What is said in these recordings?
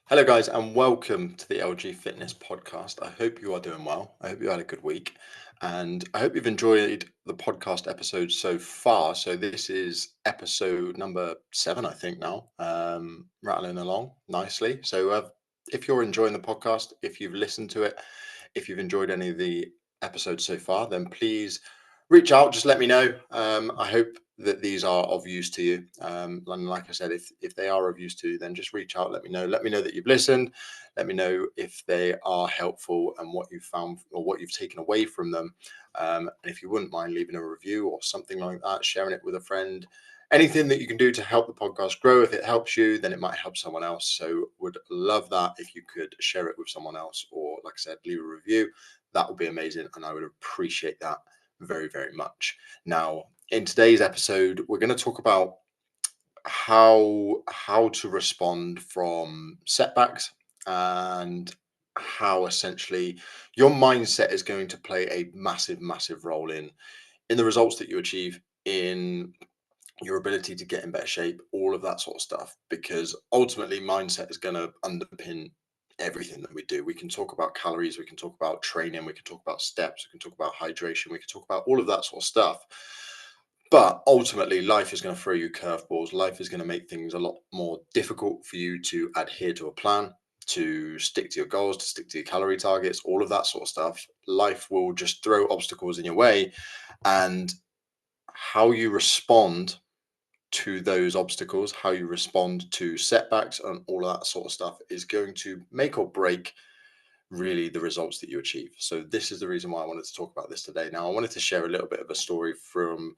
Hello, guys, and welcome to the LG Fitness Podcast. I hope you are doing well. I hope you had a good week, and I hope you've enjoyed the podcast episode so far. So, this is episode number 7, I think, now, rattling along nicely. So, if you're enjoying the podcast, if you've listened to it, if you've enjoyed any of the episodes so far, then please reach out. Just let me know. I hope that these are of use to you. And like I said, if they are of use to you, then just reach out. Let me know. Let me know that you've listened. Let me know if they are helpful and what you've found or what you've taken away from them. And if you wouldn't mind leaving a review or something like that, sharing it with a friend. Anything that you can do to help the podcast grow. If it helps you, then it might help someone else. So would love that if you could share it with someone else, or like I said, leave a review. That would be amazing, and I would appreciate that very, very much. Now, in today's episode, we're going to talk about how to respond from setbacks, and how essentially your mindset is going to play a massive role in the results that you achieve, in your ability to get in better shape, all of that sort of stuff, because ultimately mindset is going to underpin everything that we do. We can talk about calories, we can talk about training, we can talk about steps, we can talk about hydration, we can talk about all of that sort of stuff. But ultimately, life is going to throw you curveballs. Life is going to make things a lot more difficult for you to adhere to a plan, to stick to your goals, to stick to your calorie targets, all of that sort of stuff. Life will just throw obstacles in your way, and how you respond to those obstacles, how you respond to setbacks, and all of that sort of stuff is going to make or break really the results that you achieve. So this is the reason why I wanted to talk about this today. Now, I wanted to share a little bit of a story from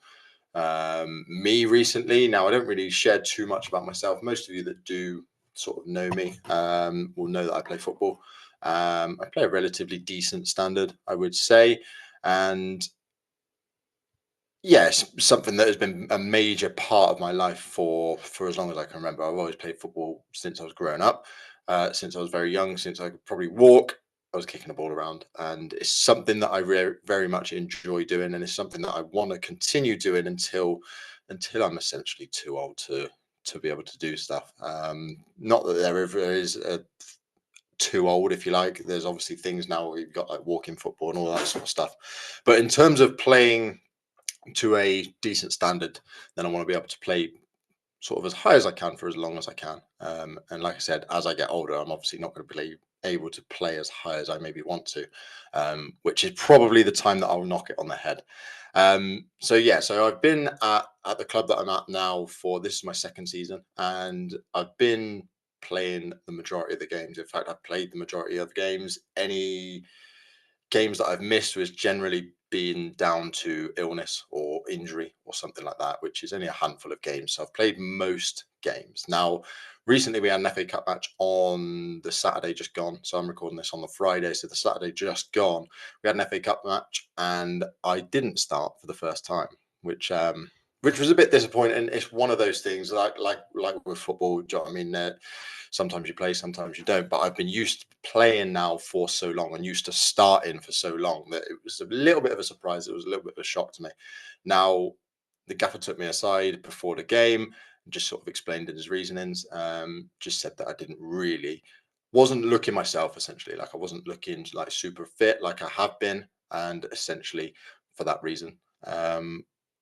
me recently. Now, I don't really share too much about myself. Most of you that do sort of know me will know that I play football. I play a relatively decent standard, I would say, and yes, something that has been a major part of my life for as long as I can remember. I've always played football since I was growing up, since I was very young, since I could probably walk. I was kicking a ball around, and it's something that I very much enjoy doing, and it's something that I want to continue doing until I'm essentially too old to be able to do stuff. Not that there ever is a too old, if you like. There's obviously things now where you've got like walking football and all that sort of stuff, but in terms of playing to a decent standard, then I want to be able to play sort of as high as I can for as long as I can. And like I said, as I get older, I'm obviously not going to be able to play as high as I maybe want to, which is probably the time that I'll knock it on the head. So yeah, so I've been at the club that I'm at now for, this is my second season, and I've been playing the majority of the games. In fact, I've played the majority of games. Any games that I've missed was generally been down to illness or injury or something like that, which is only a handful of games. So I've played most games. Now, recently we had an FA Cup match on the Saturday just gone. So I'm recording this on the Friday. So the Saturday just gone, we had an FA Cup match, and I didn't start for the first time, which was a bit disappointing. It's one of those things like with football. Do you know what I mean? Sometimes you play, sometimes you don't. But I've been used to playing now for so long and used to starting for so long that it was a little bit of a surprise. It was a little bit of a shock to me. Now, the gaffer took me aside before the game and just sort of explained in his reasonings. Just said that I wasn't looking myself, essentially. Like, I wasn't looking like super fit like I have been. And essentially, for that reason,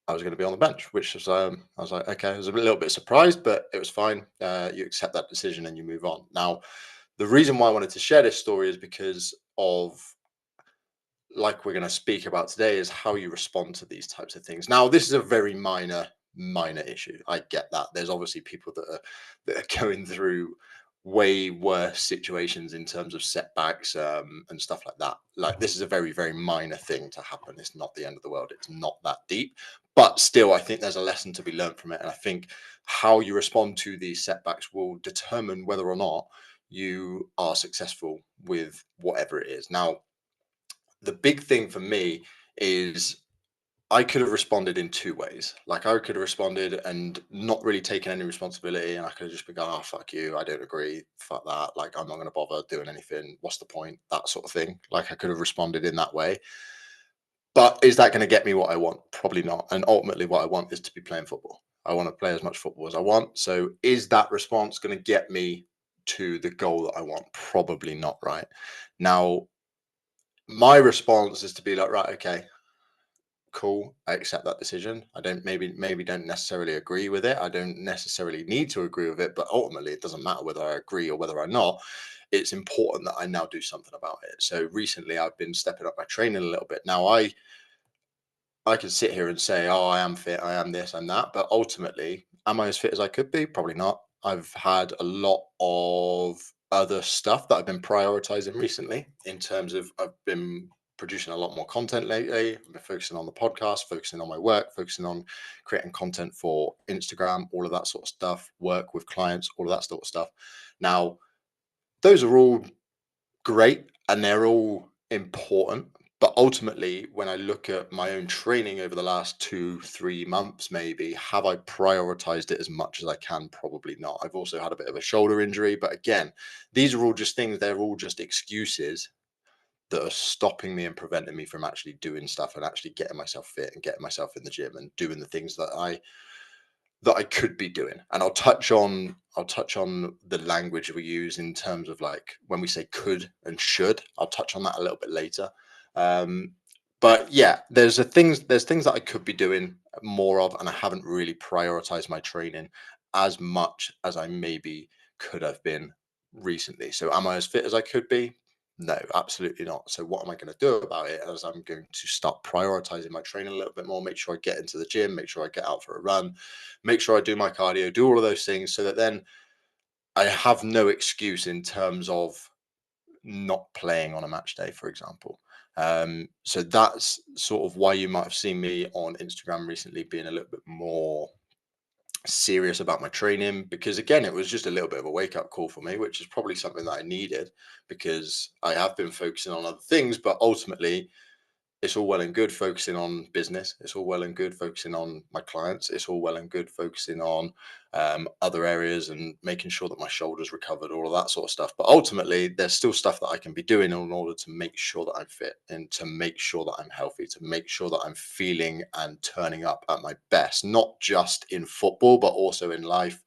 I was going to be on the bench, which was, I was like, okay, I was a little bit surprised, but it was fine. You accept that decision and you move on. Now, the reason why I wanted to share this story is because of, like we're going to speak about today, is how you respond to these types of things. Now, this is a very minor issue. I get that. There's obviously people that are going through way worse situations in terms of setbacks, and stuff like that. Like, this is a very minor thing to happen. It's not the end of the world. It's not that deep, but still, I think there's a lesson to be learned from it. And I think how you respond to these setbacks will determine whether or not you are successful with whatever it is. Now, the big thing for me is I could have responded in two ways. Like, I could have responded and not really taken any responsibility, and I could have just been going, "Oh, fuck you, I don't agree, fuck that, like, I'm not going to bother doing anything, what's the point?" That sort of thing. Like, I could have responded in that way. But is that going to get me what I want? Probably not. And ultimately, what I want is to be playing football. I want to play as much football as I want. So is that response going to get me to the goal that I want? Probably not, right? Now, my response is to be like, right, okay, cool, I accept that decision. I don't maybe don't necessarily agree with it. I don't necessarily need to agree with it, but ultimately it doesn't matter whether I agree or whether I'm not. It's important that I now do something about it. So recently I've been stepping up my training a little bit. Now I can sit here and say, oh, I am fit, I am this, I'm that, but ultimately, am I as fit as I could be? Probably not. I've had a lot of other stuff that I've been prioritizing recently in terms of I've been producing a lot more content lately. I've been focusing on the podcast, focusing on my work, focusing on creating content for Instagram, all of that sort of stuff, work with clients, all of that sort of stuff. Now, those are all great and they're all important. But ultimately, when I look at my own training over the last 2, 3 months, maybe, have I prioritized it as much as I can? Probably not. I've also had a bit of a shoulder injury. But again, these are all just things, they're all just excuses that are stopping me and preventing me from actually doing stuff and actually getting myself fit and getting myself in the gym and doing the things that I could be doing. And I'll touch on the language we use in terms of like when we say could and should. I'll touch on that a little bit later. Um, but yeah, there's things that I could be doing more of, and I haven't really prioritized my training as much as I maybe could have been recently. So am I as fit as I could be? No, absolutely not. So what am I going to do about it? As I'm going to start prioritizing my training a little bit more, make sure I get into the gym, make sure I get out for a run, make sure I do my cardio, do all of those things so that then I have no excuse in terms of not playing on a match day, for example. So that's sort of why you might have seen me on Instagram recently being a little bit more serious about my training, because again, it was just a little bit of a wake up call for me, which is probably something that I needed because I have been focusing on other things, but ultimately it's all well and good focusing on business. It's all well and good focusing on my clients. It's all well and good focusing on other areas and making sure that my shoulders recovered, all of that sort of stuff. But ultimately, there's still stuff that I can be doing in order to make sure that I'm fit and to make sure that I'm healthy, to make sure that I'm feeling and turning up at my best, not just in football, but also in life,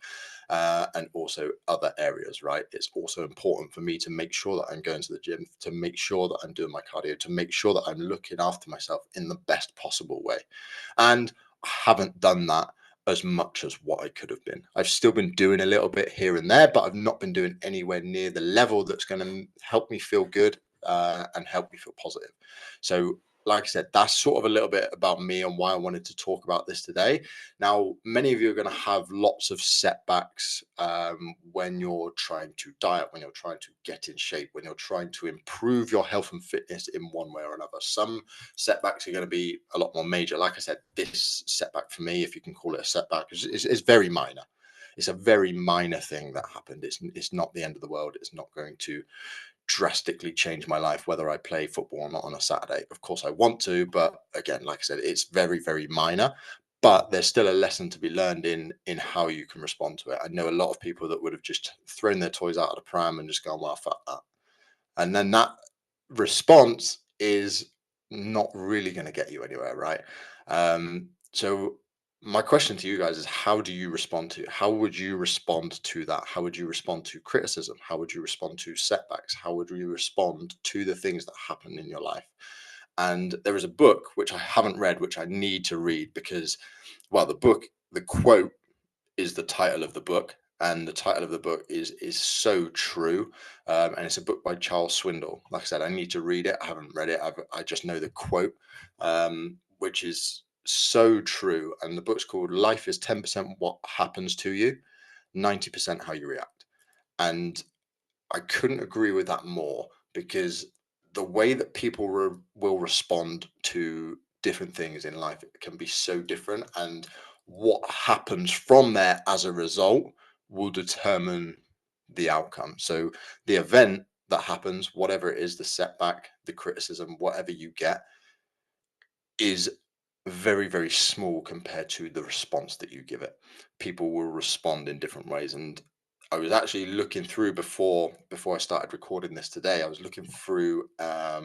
and also other areas, right? It's also important for me to make sure that I'm going to the gym, to make sure that I'm doing my cardio, to make sure that I'm looking after myself in the best possible way. And I haven't done that as much as what I could have been. I've still been doing a little bit here and there, but I've not been doing anywhere near the level that's going to help me feel good, and help me feel positive. So, like I said, that's sort of a little bit about me and why I wanted to talk about this today. Now, many of you are going to have lots of setbacks when you're trying to diet, when you're trying to get in shape, when you're trying to improve your health and fitness in one way or another. Some setbacks are going to be a lot more major. Like I said, this setback for me, if you can call it a setback, is very minor. It's a very minor thing that happened. It's not the end of the world. It's not going to drastically change my life whether I play football or not on a Saturday. Of course, I want to, but again, like I said, it's very, very minor. But there's still a lesson to be learned in how you can respond to it. I know a lot of people that would have just thrown their toys out of the pram and just gone, "Well, fuck that," and then that response is not really going to get you anywhere, right? So my question to you guys is, how do you respond to, how would you respond to that? How would you respond to criticism? How would you respond to setbacks? How would you respond to the things that happen in your life? And there is a book which I haven't read, which I need to read because, well, the quote is the title of the book, and the title of the book is so true. And it's a book by Charles Swindoll. Like I said, I need to read it. I haven't read it. I just know the quote, which is so true. And the book's called "Life is 10% what happens to you, 90% how you react." And I couldn't agree with that more, because the way that people will respond to different things in life can be so different, and what happens from there as a result will determine the outcome. So the event that happens, whatever it is, the setback, the criticism, whatever you get, is very, very small compared to the response that you give it. People will respond in different ways. And I was actually looking through before I started recording this today. I was looking through a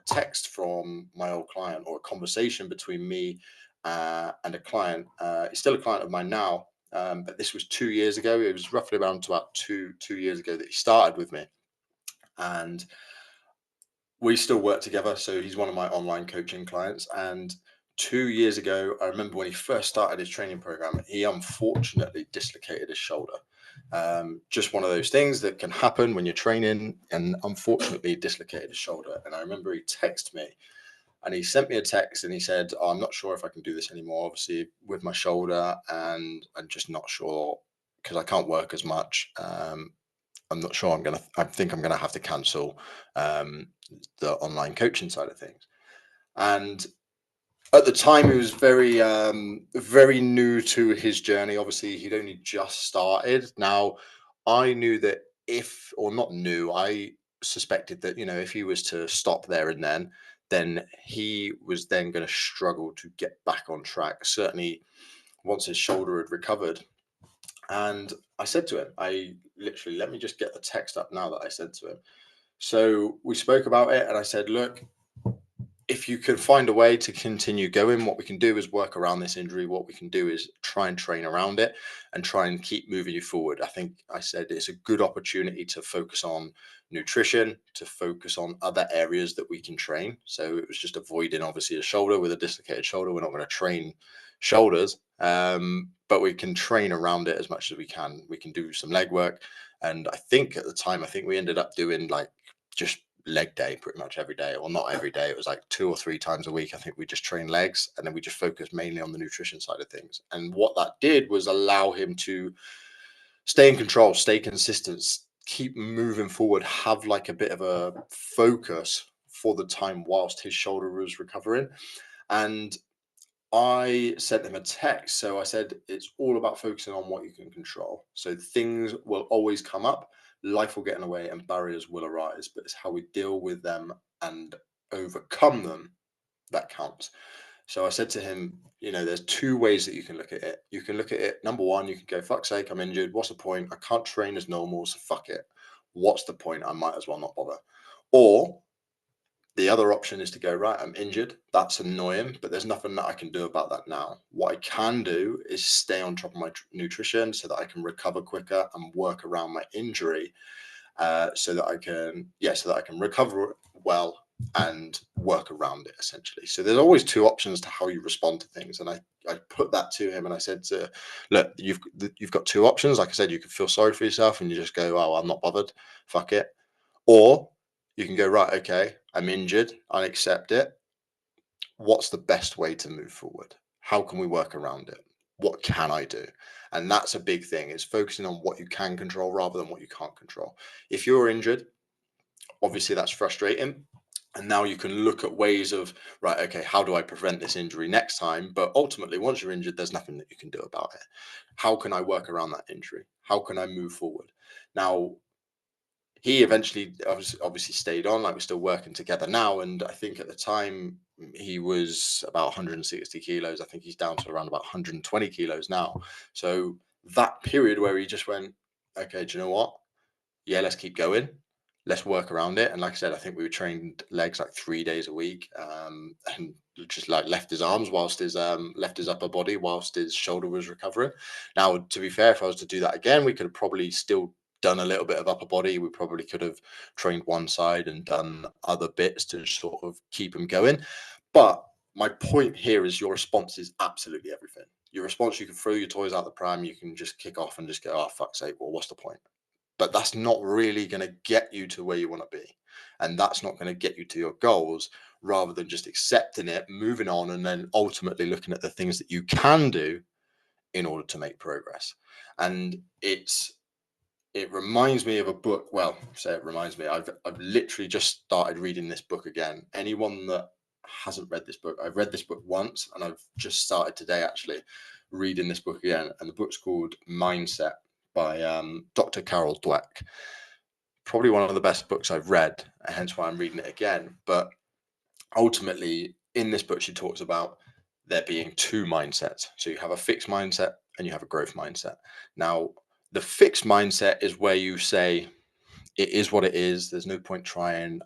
text from my old client, or a conversation between me and a client. He's still a client of mine now, But this was 2 years ago. It was roughly around to about two years ago that he started with me, and we still work together. So he's one of my online coaching clients. And 2 years ago, I remember when he first started his training program, he unfortunately dislocated his shoulder. Just one of those things that can happen when you're training, and unfortunately dislocated his shoulder. And I remember he texted me, and he sent me a text, and he said, "Oh, I'm not sure if I can do this anymore, obviously with my shoulder, and I'm just not sure because I can't work as much. I'm not sure I think I'm gonna have to cancel the online coaching side of things." And at the time, he was very new to his journey. Obviously, he'd only just started. Now, I knew that if, or not knew, I suspected that, if he was to stop there and then he was then going to struggle to get back on track, certainly once his shoulder had recovered. And I said to him, I literally, let me just get the text up now that I said to him. So we spoke about it, and I said, look, if you can find a way to continue going, what we can do is work around this injury. What we can do is try and train around it and try and keep moving you forward. I think I said it's a good opportunity to focus on nutrition, to focus on other areas that we can train. So it was just avoiding, obviously, a shoulder. With a dislocated shoulder, we're not going to train shoulders, but we can train around it as much as we can. We can do some leg work. And I think at the time, I think we ended up doing like just leg day pretty much every day, or not every day. It was like 2 or 3 times a week. I think we just trained legs, and then we just focused mainly on the nutrition side of things. And what that did was allow him to stay in control, stay consistent, keep moving forward, have like a bit of a focus for the time whilst his shoulder was recovering. And I sent him a text. So I said, it's all about focusing on what you can control. So things will always come up, life will get in the way, and barriers will arise, but it's how we deal with them and overcome them that counts. So I said to him, there's 2 ways that you can look at it. You can look at it, number one, you can go, fuck's sake, I'm injured. What's the point? I can't train as normal, so fuck it. What's the point? I might as well not bother. Or the other option is to go, right, I'm injured. That's annoying, but there's nothing that I can do about that now. What I can do is stay on top of my nutrition so that I can recover quicker and work around my injury, so that I can recover well and work around it, essentially. So there's always 2 options to how you respond to things. And I put that to him, and I said, look, you've got 2 options. Like I said, you can feel sorry for yourself and you just go, oh, I'm not bothered, fuck it. Or you can go, right, okay, I'm injured, I accept it. What's the best way to move forward? How can we work around it? What can I do? And that's a big thing, is focusing on what you can control rather than what you can't control. If you're injured, obviously that's frustrating. And now you can look at ways of, right, okay, how do I prevent this injury next time? But ultimately, once you're injured, there's nothing that you can do about it. How can I work around that injury? How can I move forward? Now, he eventually obviously stayed on, like we're still working together now. And I think at the time he was about 160 kilos. I think he's down to around about 120 kilos now. So that period where he just went, okay, do you know what? Yeah, let's keep going. Let's work around it. And like I said, I think we were trained legs like 3 days a week, and just like left his arms whilst his left his upper body whilst his shoulder was recovering. Now, to be fair, if I was to do that again, we could have probably still done a little bit of upper body. We probably could have trained one side and done other bits to sort of keep him going. But my point here is your response is absolutely everything. Your response, you can throw your toys out the pram, you can just kick off and just go, oh, fuck's sake, well, what's the point? But that's not really going to get you to where you want to be. And that's not going to get you to your goals, rather than just accepting it, moving on, and then ultimately looking at the things that you can do in order to make progress. And it reminds me of a book. Well, say it reminds me. I've literally just started reading this book again. Anyone that hasn't read this book, I've read this book once, and I've just started today actually reading this book again. And the book's called Mindset by Dr. Carol Dweck. Probably one of the best books I've read, hence why I'm reading it again. But ultimately, in this book, she talks about there being 2 mindsets. So you have a fixed mindset and you have a growth mindset. Now, the fixed mindset is where you say, it is what it is. There's no point trying.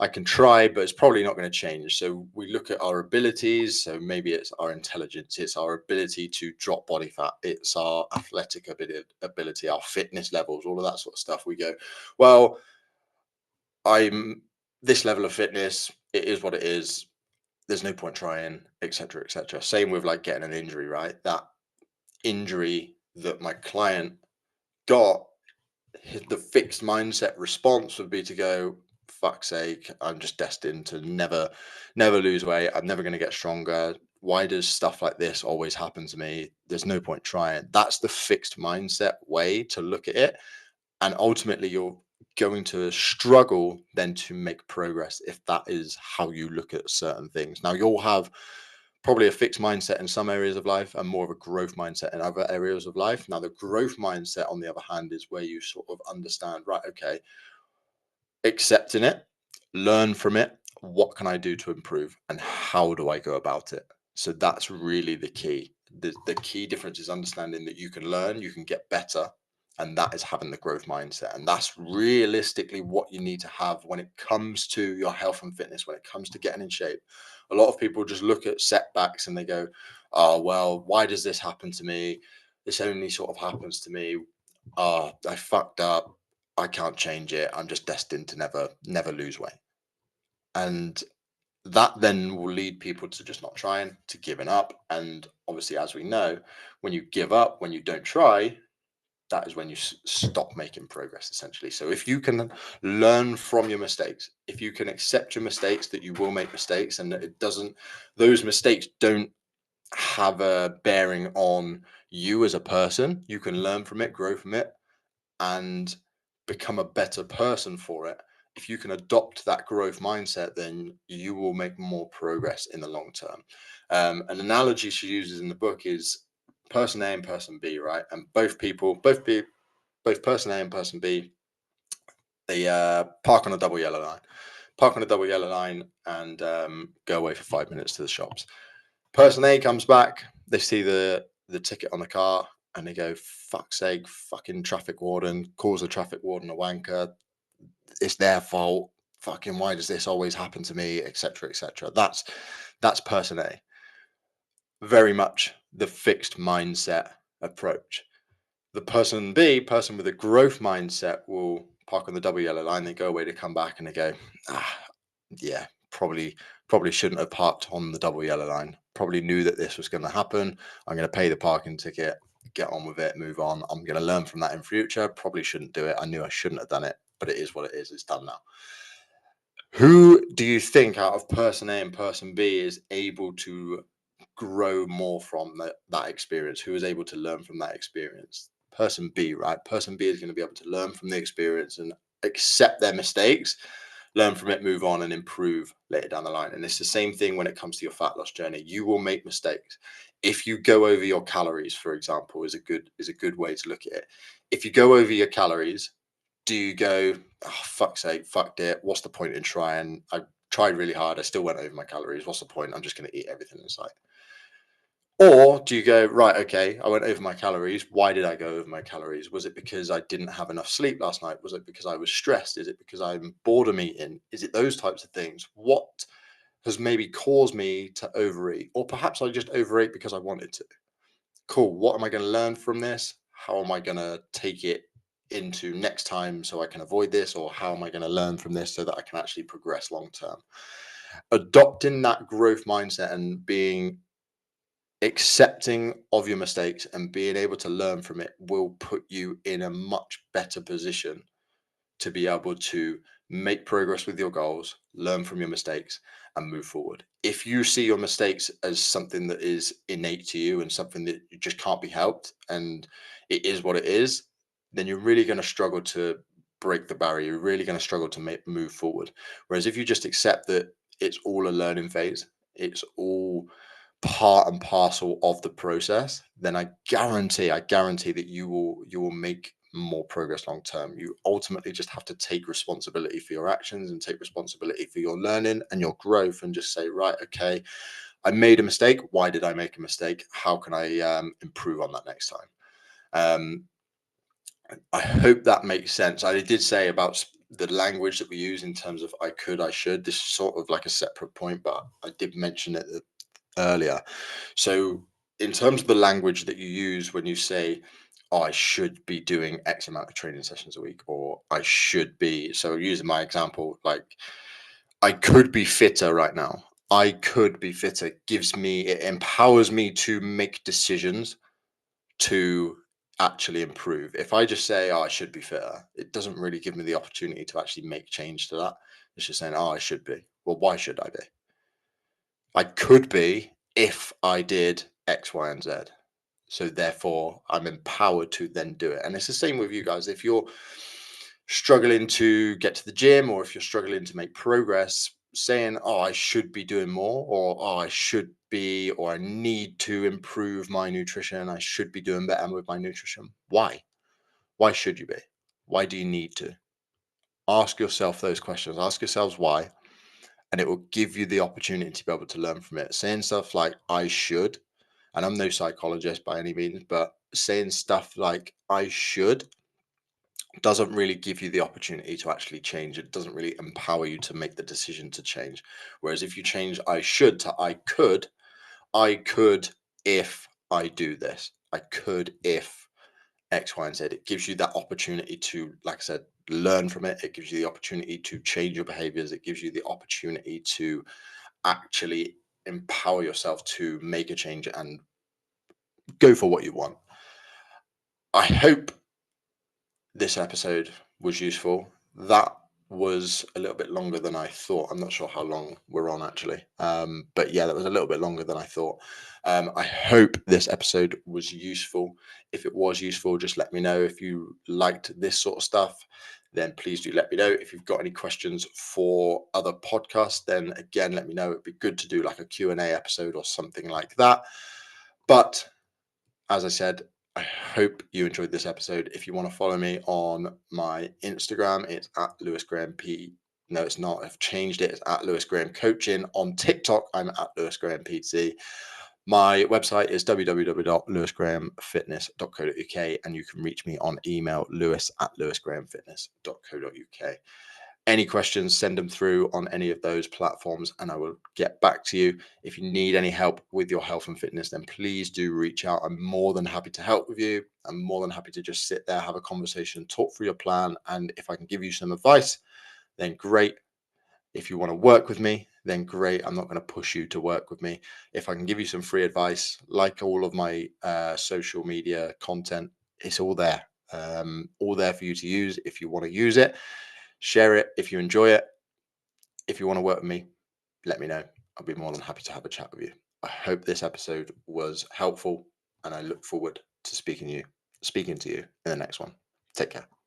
I can try, but it's probably not going to change. So we look at our abilities. So maybe it's our intelligence, it's our ability to drop body fat, it's our athletic ability, our fitness levels, all of that sort of stuff. We go, well, I'm this level of fitness, it is what it is. There's no point trying, etc., etc. Same with like getting an injury, right? That injury that my client got, the fixed mindset response would be to go, fuck's sake, I'm just destined to never lose weight. I'm never going to get stronger. Why does stuff like this always happen to me? There's no point trying. That's the fixed mindset way to look at it. And ultimately, you're going to struggle then to make progress if that is how you look at certain things. Now, you'll have probably a fixed mindset in some areas of life and more of a growth mindset in other areas of life. Now, the growth mindset, on the other hand, is where you sort of understand, right, okay, accepting it, learn from it. What can I do to improve and how do I go about it? So that's really the key. The key difference is understanding that you can learn, you can get better, and that is having the growth mindset. And that's realistically what you need to have when it comes to your health and fitness, when it comes to getting in shape. A lot of people just look at setbacks and they go, oh, well, why does this happen to me? This only sort of happens to me. Oh, I fucked up. I can't change it. I'm just destined to never lose weight. And that then will lead people to just not trying, to giving up. And obviously, as we know, when you give up, when you don't try, that is when you stop making progress, essentially. So if you can learn from your mistakes, if you can accept your mistakes, that you will make mistakes, and that those mistakes don't have a bearing on you as a person, you can learn from it, grow from it, and become a better person for it. If you can adopt that growth mindset, then you will make more progress in the long term. An analogy she uses in the book is person A and person B, right? And both person A and person B, they park on a double yellow line, and go away for 5 minutes to the shops. Person A comes back, they see the ticket on the car, and they go, fuck's sake, fucking traffic warden, calls the traffic warden a wanker, it's their fault, fucking why does this always happen to me, etc., etc. That's person A. Very much the fixed mindset approach. The person B, person with a growth mindset, will park on the double yellow line, they go away to come back and they go, yeah, probably shouldn't have parked on the double yellow line. Probably knew that this was going to happen. I'm going to pay the parking ticket, get on with it, move on. I'm going to learn from that in future. Probably shouldn't do it. I knew I shouldn't have done it, but it is what it is. It's done now. Who do you think out of person A and person B is able to grow more from that experience? Who is able to learn from that experience? Person B, right? Person B is going to be able to learn from the experience and accept their mistakes, learn from it, move on, and improve later down the line. And it's the same thing when it comes to your fat loss journey. You will make mistakes. If you go over your calories, for example, is a good way to look at it. If you go over your calories, do you go, oh, fuck's sake, fucked it, what's the point in trying? I tried really hard, I still went over my calories, what's the point? I'm just going to eat everything in sight. Or do you go, right, okay, I went over my calories. Why did I go over my calories? Was it because I didn't have enough sleep last night? Was it because I was stressed? Is it because I'm boredom eating? Is it those types of things? What has maybe caused me to overeat? Or perhaps I just overate because I wanted to. Cool. What am I going to learn from this? How am I going to take it into next time so I can avoid this? Or how am I going to learn from this so that I can actually progress long term? Adopting that growth mindset and being accepting of your mistakes and being able to learn from it will put you in a much better position to be able to make progress with your goals, learn from your mistakes, and move forward. If you see your mistakes as something that is innate to you and something that just can't be helped and it is what it is, then you're really going to struggle to break the barrier. You're really going to struggle to move forward. Whereas if you just accept that it's all a learning phase, it's all part and parcel of the process, then I guarantee that you will make more progress long term. You ultimately just have to take responsibility for your actions and take responsibility for your learning and your growth and just say, right, okay, I made a mistake. Why did I make a mistake? How can I improve on that next time? I hope that makes sense. I did say about the language that we use in terms of I could, I should, this is sort of like a separate point, but I did mention it earlier. So, in terms of the language that you use when you say, oh, I should be doing X amount of training sessions a week, or I should be, so using my example, like I could be fitter right now. I could be fitter gives me, it empowers me to make decisions to actually improve. If I just say, oh, I should be fitter, it doesn't really give me the opportunity to actually make change to that. It's just saying, oh, I should be. Well, why should I be? I could be if I did X, Y, and Z. So therefore, I'm empowered to then do it. And it's the same with you guys. If you're struggling to get to the gym, or if you're struggling to make progress, saying, oh, I should be doing more, or oh, I should be, or I need to improve my nutrition, I should be doing better with my nutrition. Why? Why should you be? Why do you need to? Ask yourself those questions. Ask yourselves why, and it will give you the opportunity to be able to learn from it. Saying stuff like, I should, and I'm no psychologist by any means, but saying stuff like, I should, doesn't really give you the opportunity to actually change. It doesn't really empower you to make the decision to change. Whereas if you change I should to I could if I do this, I could if X, Y, and Z. It gives you that opportunity to, like I said, learn from it. It gives you the opportunity to change your behaviors. It gives you the opportunity to actually empower yourself to make a change and go for what you want. I hope this episode was useful. That was a little bit longer than I thought. I'm not sure how long we're on actually. But yeah, that was a little bit longer than I thought. I hope this episode was useful. If it was useful, just let me know. If you liked this sort of stuff, then please do let me know. If you've got any questions for other podcasts, then again, let me know. It'd be good to do like a Q&A episode or something like that. But as I said, I hope you enjoyed this episode. If you want to follow me on my Instagram, it's at Lewis Graham P. No, it's not. I've changed it. It's at Lewis Graham Coaching. On TikTok, I'm at Lewis Graham PT. My website is www.lewisgrahamfitness.co.uk, and you can reach me on email, lewis@lewisgrahamfitness.co.uk. Any questions, send them through on any of those platforms and I will get back to you. If you need any help with your health and fitness, then please do reach out. I'm more than happy to help with you. I'm more than happy to just sit there, have a conversation, talk through your plan. And if I can give you some advice, then great. If you want to work with me, then great. I'm not going to push you to work with me. If I can give you some free advice, like all of my social media content, it's all there for you to use if you want to use it. Share it if you enjoy it. If you want to work with me, let me know. I'll be more than happy to have a chat with you. I hope this episode was helpful and I look forward to speaking to you in the next one. Take care.